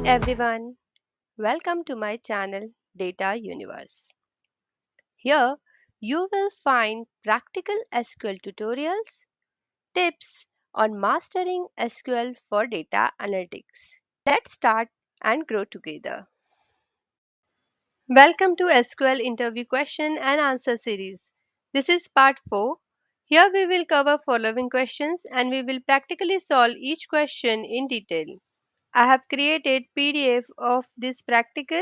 everyone, welcome to my channel Data Universe. Here you will find practical SQL tutorials, tips on mastering SQL for data analytics. Let's start and grow together. Welcome to SQL interview question and answer series. This is part 4. Here we will cover following questions and we will practically solve each question in detail. I have created PDF of this practical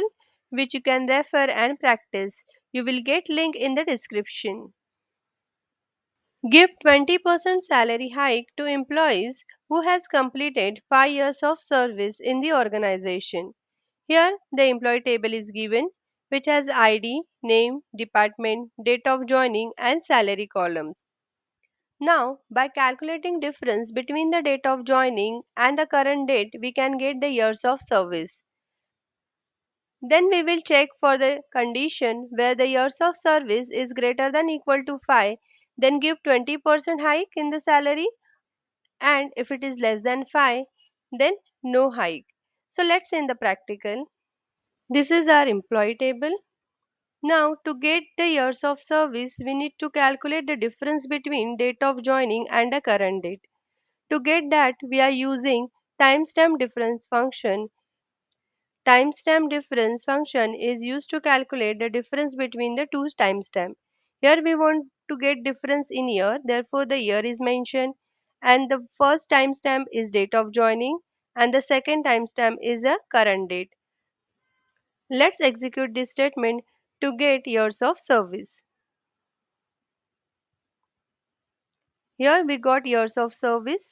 which you can refer and practice. You will get link in the description. Give 20% salary hike to employees who has completed 5 years of service in the organization. Here the employee table is given which has ID, name, department, date of joining and salary columns. Now, by calculating difference between the date of joining and the current date, we can get the years of service. Then we will check for the condition where the years of service is greater than equal to 5, then give 20% hike in the salary, and if it is less than 5, then no hike. So let's say in the practical. This is our employee table. Now to get the years of service, we need to calculate the difference between date of joining and the current date. To get that, we are using timestamp difference function. Timestamp difference function is used to calculate the difference between the two timestamp. Here we want to get difference in year, therefore the year is mentioned, and the first timestamp is date of joining and the second timestamp is a current date. Let's execute this statement to get years of service. Here we got years of service.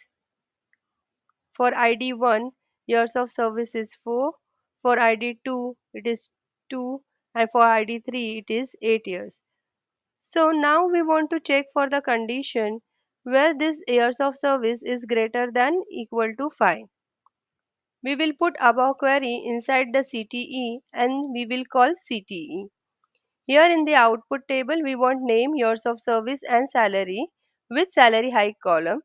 For ID 1, years of service is 4. For ID 2, it is 2. And for ID 3, it is 8 years. So now we want to check for the condition where this years of service is greater than equal to 5. We will put above query inside the CTE and we will call CTE. Here in the output table, we want name, years of service and salary with salary hike column.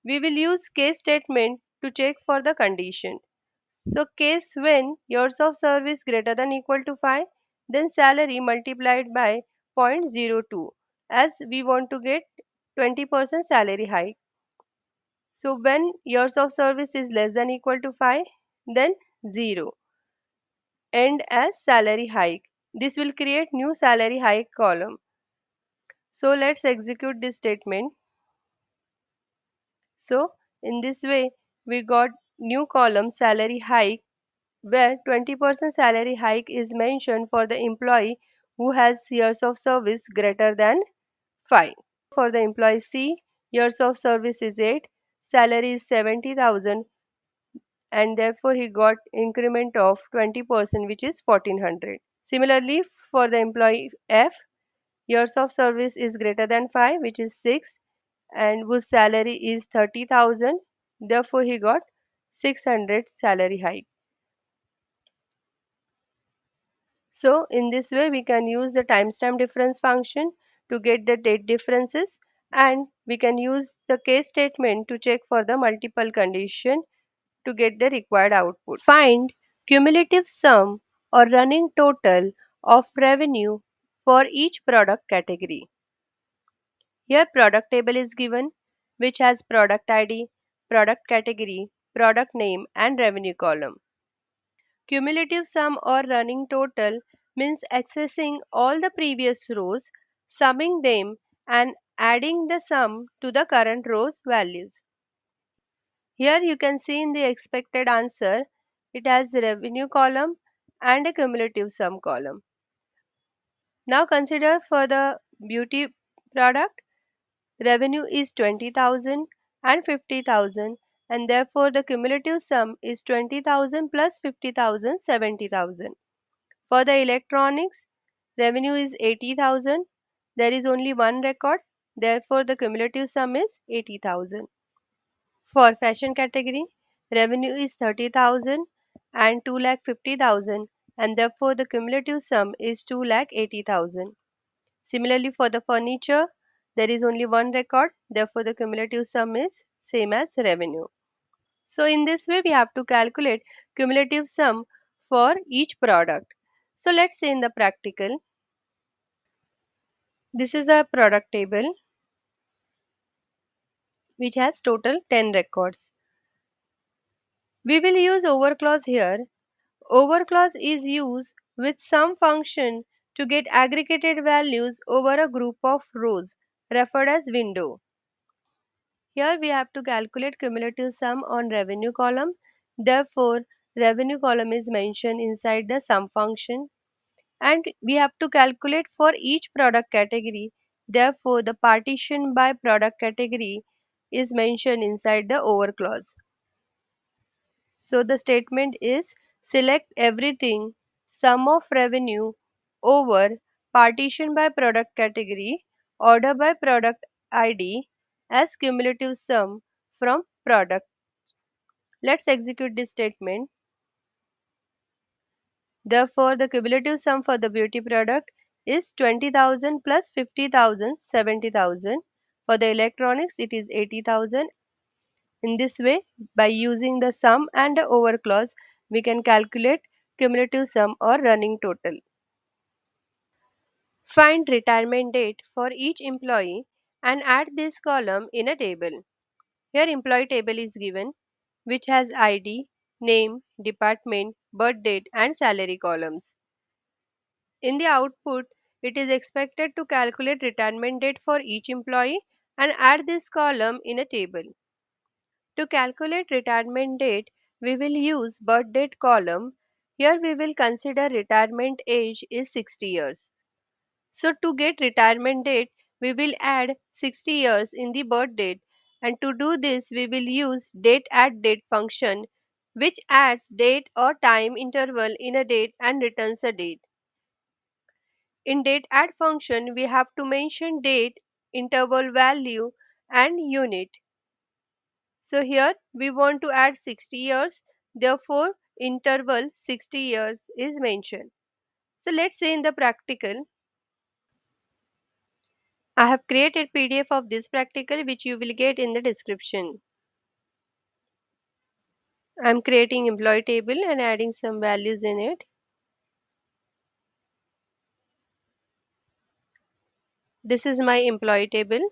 We will use case statement to check for the condition. So case when years of service greater than equal to 5, then salary multiplied by 0.02 as we want to get 20% salary hike. So when years of service is less than equal to 5, then 0. End as salary hike. This will create new salary hike column. So let's execute this statement. So in this way we got new column salary hike where 20% salary hike is mentioned for the employee who has years of service greater than 5. For the employee C, years of service is 8, salary is 70,000 and therefore he got increment of 20% which is 1400. Similarly, for the employee F, years of service is greater than 5 which is 6 and whose salary is 30,000, therefore he got 600 salary hike. So in this way we can use the timestamp difference function to get the date differences, and we can use the case statement to check for the multiple condition to get the required output. Find cumulative sum or running total of revenue for each product category. Here product table is given which has product ID, product category, product name and revenue column. Cumulative sum or running total means accessing all the previous rows, summing them and adding the sum to the current row's values. Here you can see in the expected answer, it has revenue column and a cumulative sum column. Now consider for the beauty product, revenue is 20,000 and 50,000 and therefore the cumulative sum is 20,000 plus 50,000, 70,000. For the electronics, revenue is 80,000. There is only one record, therefore the cumulative sum is 80,000. For fashion category, revenue is 30,000 and 2,50,000 and therefore the cumulative sum is 2,80,000. Similarly for the furniture, there is only one record, therefore the cumulative sum is same as revenue. So in this way we have to calculate cumulative sum for each product. So let's say in the practical, this is a product table which has total 10 records. We will use over clause here. Over clause is used with some function to get aggregated values over a group of rows referred as window. Here we have to calculate cumulative sum on revenue column. Therefore, revenue column is mentioned inside the sum function, and we have to calculate for each product category. Therefore, the partition by product category is mentioned inside the over clause. So the statement is select everything sum of revenue over partition by product category order by product ID as cumulative sum from product. Let's execute this statement. Therefore, the cumulative sum for the beauty product is 20,000 plus 50,000, 70,000. For the electronics, it is 80,000. In this way, by using the sum and the over clause, we can calculate cumulative sum or running total. Find retirement date for each employee and add this column in a table. Here employee table is given, which has ID, name, department, birth date and salary columns. In the output, it is expected to calculate retirement date for each employee and add this column in a table. To calculate retirement date, we will use birth date column. Here we will consider retirement age is 60 years. So to get retirement date, we will add 60 years in the birth date, and to do this we will use date add date function, which adds date or time interval in a date and returns a date. In date add function, we have to mention date, interval value and unit. So here we want to add 60 years, therefore interval 60 years is mentioned. So let's say in the practical, I have created PDF of this practical which you will get in the description. I am creating employee table and adding some values in it. This is my employee table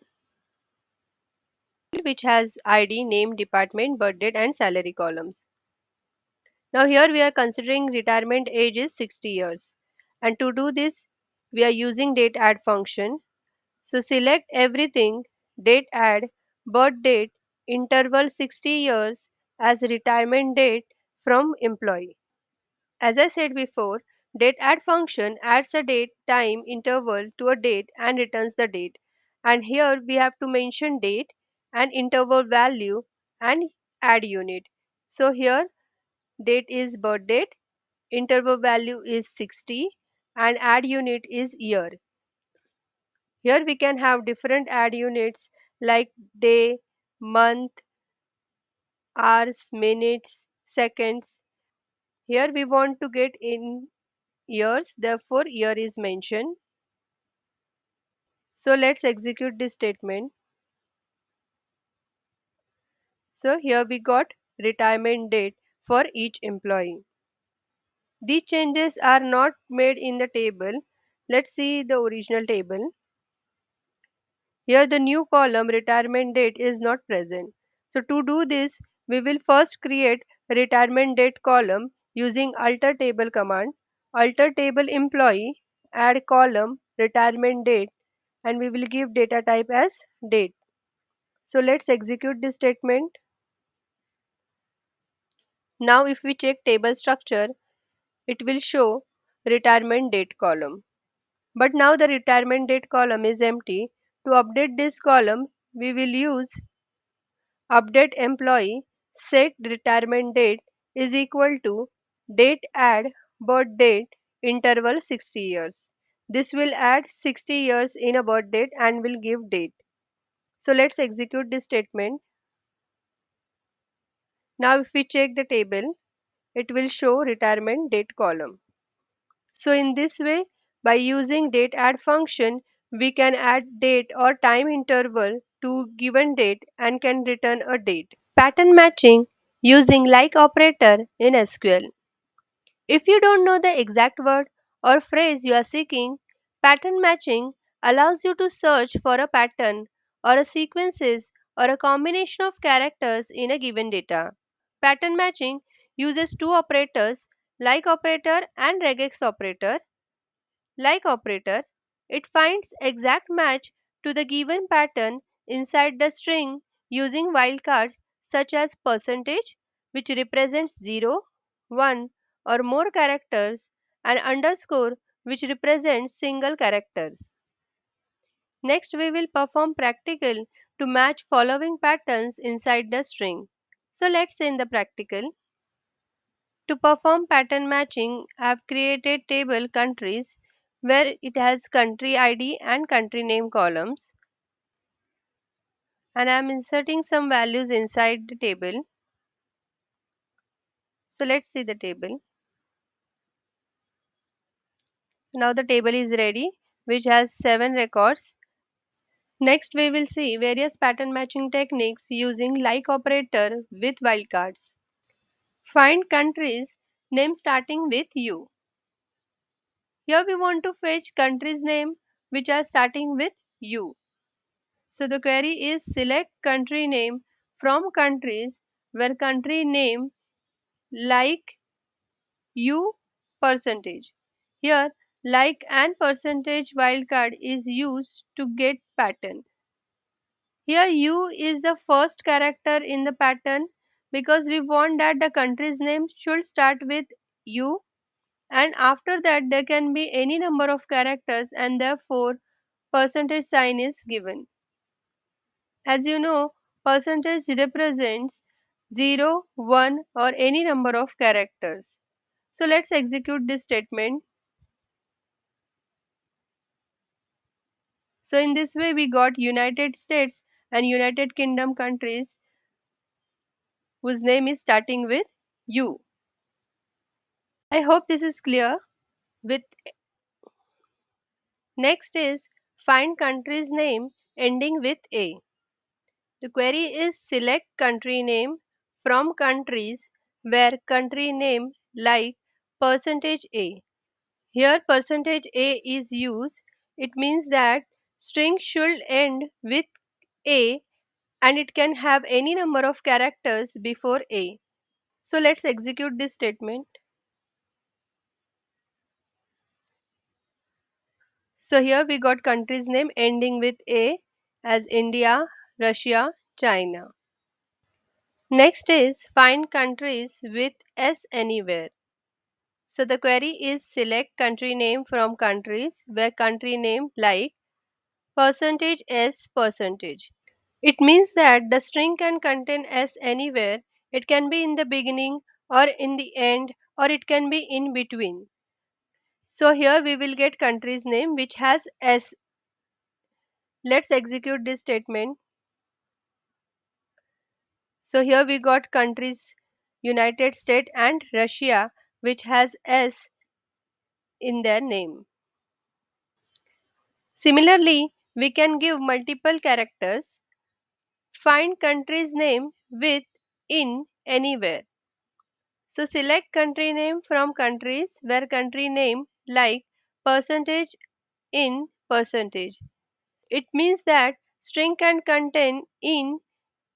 which has ID, name, department, birth date and salary columns. Now here we are considering retirement age is 60 years, and to do this we are using date add function. So select everything date add birth date interval 60 years as retirement date from employee. As I said before, date add function adds a date time interval to a date and returns the date. And here we have to mention date and interval value and add unit. So here date is birth date, interval value is 60 and add unit is year. Here we can have different add units like day, month, hours, minutes, seconds. Here we want to get in years, therefore year is mentioned. So let's execute this statement. So here we got retirement date for each employee. These changes are not made in the table. Let's see the original table. Here the new column retirement date is not present. So to do this, we will first create a retirement date column using alter table command. Alter table employee, add column retirement date, and we will give data type as date. So let's execute this statement. Now if we check table structure, it will show retirement date column. But now the retirement date column is empty. To update this column, we will use update employee set retirement date is equal to date add birth date interval 60 years. This will add 60 years in a birth date and will give date. So let's execute this statement. Now if we check the table, it will show retirement date column. So in this way, by using date add function, we can add date or time interval to given date and can return a date. Pattern matching using like operator in SQL. If you don't know the exact word or phrase you are seeking, pattern matching allows you to search for a pattern or a sequences or a combination of characters in a given data. Pattern matching uses two operators, like operator and regex operator. Like operator, it finds exact match to the given pattern inside the string using wildcards such as percentage, which represents 0, 1 or more characters, and underscore, which represents single characters. Next, we will perform practical to match following patterns inside the string. So let's say in the practical. To perform pattern matching, I have created table countries where it has country ID and country name columns, and I am inserting some values inside the table. So let's see the table. So now the table is ready, which has 7 records. Next we will see various pattern matching techniques using like operator with wildcards. Find countries name starting with U. Here we want to fetch countries name which are starting with U. So the query is select country name from countries where country name like U percentage. Here like and percentage wildcard is used to get pattern. Here U is the first character in the pattern because we want that the country's name should start with U, and after that there can be any number of characters and therefore percentage sign is given. As you know, percentage represents 0, 1 or any number of characters. So let's execute this statement. So in this way we got United States and United Kingdom countries whose name is starting with U. I hope this is clear. With next is find country's name ending with A. The query is select country name from countries where country name like percentage %A. Here percentage %A is used. It means that string should end with A and it can have any number of characters before A. So let's execute this statement. So here we got country's name ending with A as India, Russia, China. Next is find countries with S anywhere. So the query is select country name from countries where country name like percentage %S percentage. It means that the string can contain S anywhere. It can be in the beginning or in the end or it can be in between. So here we will get country's name which has S. Let's execute this statement. So here we got countries United States and Russia which has S in their name. Similarly, we can give multiple characters. Find country's name with in anywhere. So select country name from countries where country name like percentage in percentage. It means that string can contain in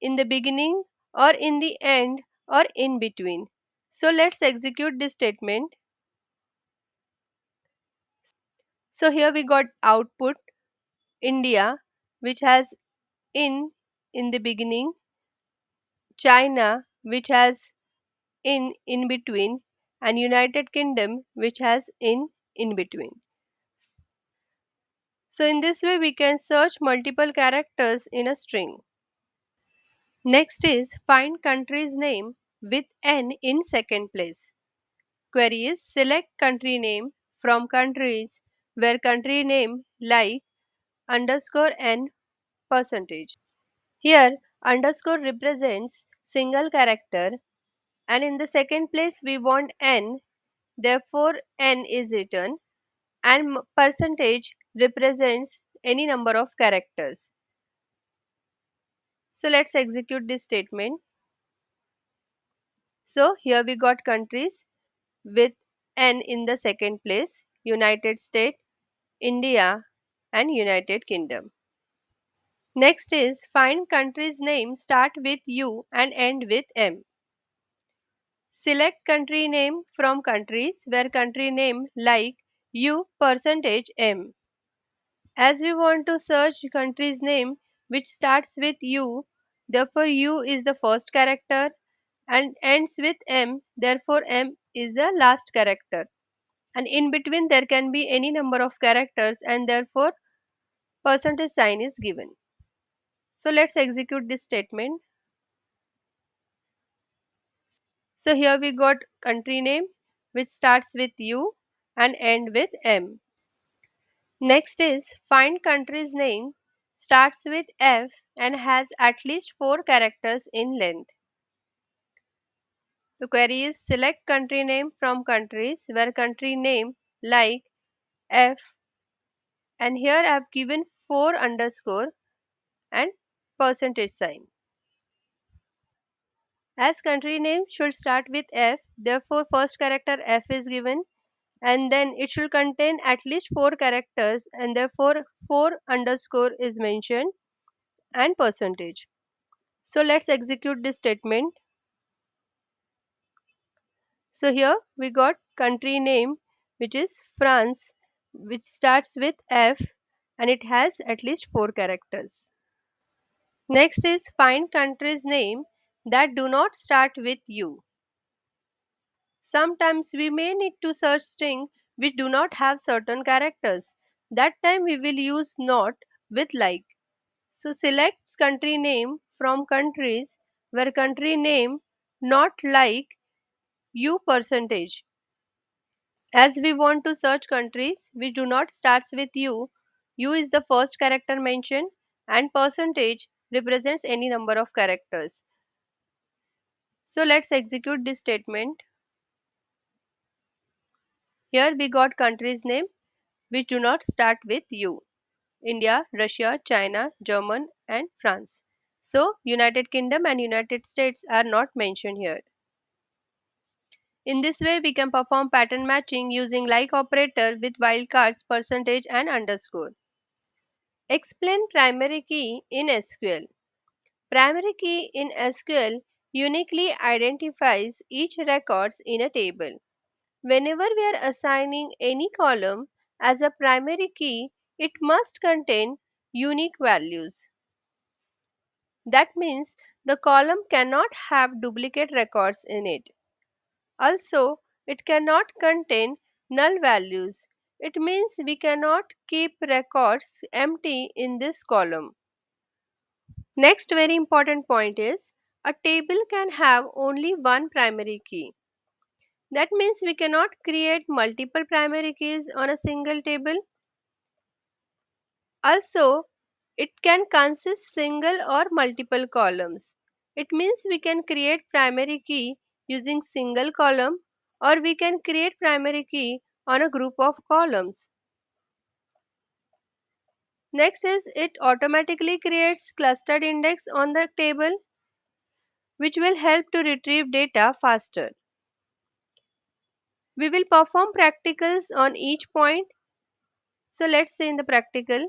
the beginning or in the end or in between. So let's execute this statement. So here we got output India which has in the beginning, China which has in between, and United Kingdom which has in between. So in this way we can search multiple characters in a string. Next is find country's name with n in second place. Query is select country name from countries where country name like underscore n percentage. Here underscore represents single character and in the second place we want n, therefore n is written, and percentage represents any number of characters. So let's execute this statement. So here we got countries with N in the second place: United States, India, and United Kingdom. Next is find country's name start with U and end with M. Select country name from countries where country name like U%M. As we want to search country's name which starts with U, therefore U is the first character and ends with M, therefore M is the last character. And in between there can be any number of characters and therefore percentage sign is given. So let's execute this statement. So here we got country name which starts with U and end with M. Next is find country's name starts with F and has at least 4 characters in length. The query is select country name from countries where country name like F, and here I have given 4 underscore and percentage sign. As country name should start with F, therefore first character F is given and then it should contain at least 4 characters and therefore 4 underscore is mentioned and percentage. So let's execute this statement. So here we got country name which is France, which starts with F and it has at least 4 characters. Next is find country's name that do not start with U. Sometimes we may need to search string which do not have certain characters. That time we will use not with like. So select country name from countries where country name not like U percentage. As we want to search countries which do not starts with U, U is the first character mentioned and percentage represents any number of characters. So let's execute this statement. Here we got countries name which do not start with U. India, Russia, China, German and France. So United Kingdom and United States are not mentioned here. In this way we can perform pattern matching using like operator with wildcards, percentage and underscore. Explain primary key in SQL. Primary key in SQL uniquely identifies each records in a table. Whenever we are assigning any column as a primary key, it must contain unique values. That means the column cannot have duplicate records in it. Also, it cannot contain null values. It means we cannot keep records empty in this column. Next very important point is a table can have only one primary key. That means we cannot create multiple primary keys on a single table. Also, it can consist single or multiple columns. It means we can create primary key using single column or we can create primary key on a group of columns. Next is it automatically creates clustered index on the table which will help to retrieve data faster. We will perform practicals on each point. So let's say in the practical.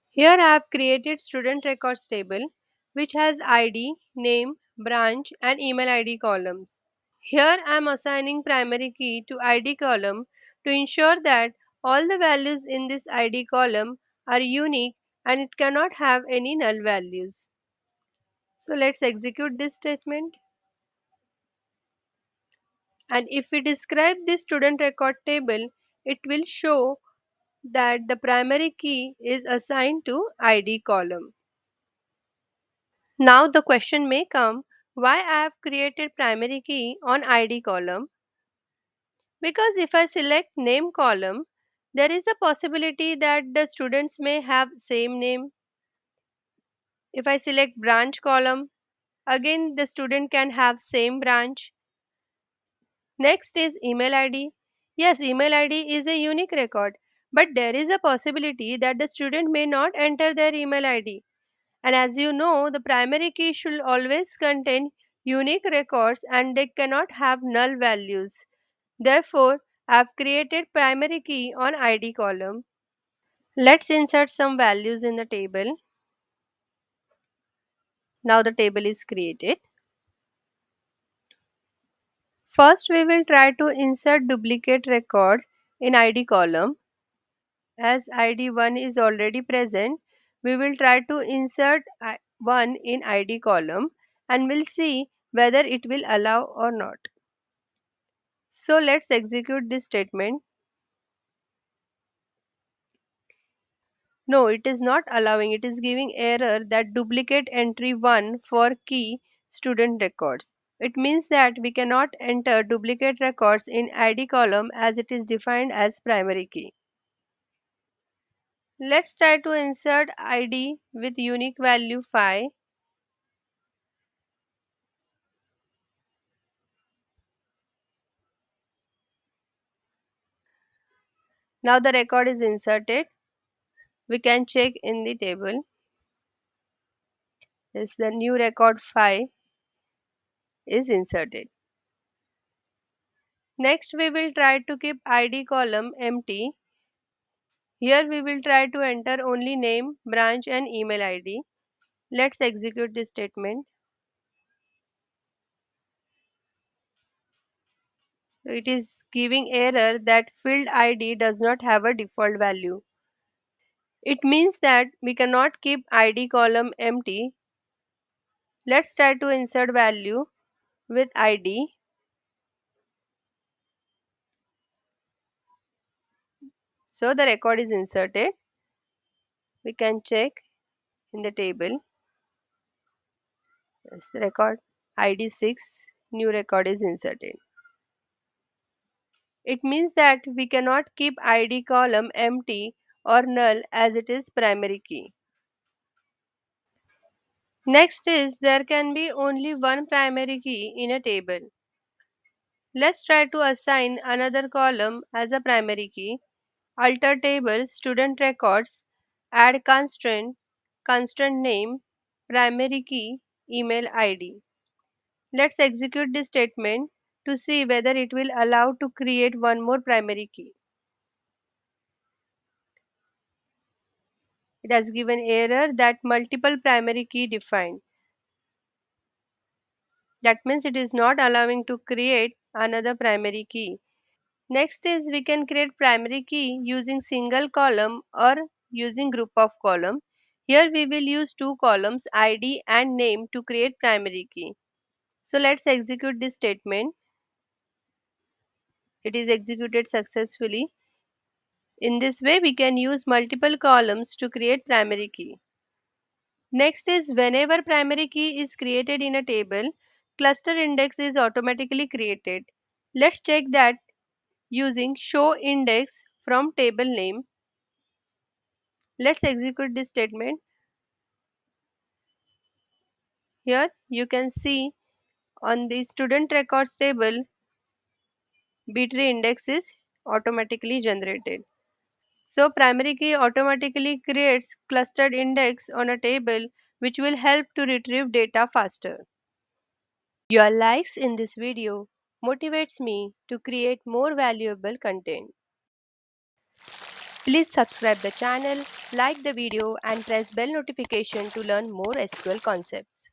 Here I have created student records table which has ID, name, branch and email ID columns. Here I am assigning primary key to ID column to ensure that all the values in this ID column are unique and it cannot have any null values. So let's execute this statement. And if we describe this student record table, it will show that the primary key is assigned to ID column. Now the question may come, why I have created primary key on ID column? Because if I select name column, there is a possibility that the students may have same name. If I select branch column, again the student can have same branch. Next is email ID. Yes, email ID is a unique record, but there is a possibility that the student may not enter their email ID. And as you know, the primary key should always contain unique records and they cannot have null values. Therefore, I have created primary key on ID column. Let's insert some values in the table. Now the table is created. First, we will try to insert duplicate record in ID column. As ID 1 is already present, we will try to insert 1 in ID column and we'll see whether it will allow or not. So let's execute this statement. No, it is not allowing. It is giving error that duplicate entry 1 for key student records. It means that we cannot enter duplicate records in ID column as it is defined as primary key. Let's try to insert ID with unique value 5. Now the record is inserted. We can check in the table. Yes, the new record 5 is inserted. Next, we will try to keep ID column empty. Here we will try to enter only name, branch and email ID. Let's execute this statement. It is giving error that field ID does not have a default value. It means that we cannot keep ID column empty. Let's try to insert value with ID. So the record is inserted. We can check in the table. Yes, the record ID 6, new record is inserted. It means that we cannot keep ID column empty or null as it is primary key. Next is there can be only one primary key in a table. Let's try to assign another column as a primary key. Alter table student records, add constraint name, primary key, email ID. Let's execute this statement to see whether it will allow to create one more primary key. It has given error that multiple primary key defined. That means it is not allowing to create another primary key. Next is we can create primary key using single column or using group of column. Here we will use two columns ID and name to create primary key. So let's execute this statement. It is executed successfully. In this way we can use multiple columns to create primary key. Next is whenever primary key is created in a table, cluster index is automatically created. Let's check that using show index from table name. Let's execute this statement. Here you can see on the student records table, B-tree index is automatically generated. So primary key automatically creates clustered index on a table which will help to retrieve data faster. Your likes in this video motivates me to create more valuable content. Please subscribe the channel, like the video and press bell notification to learn more SQL concepts.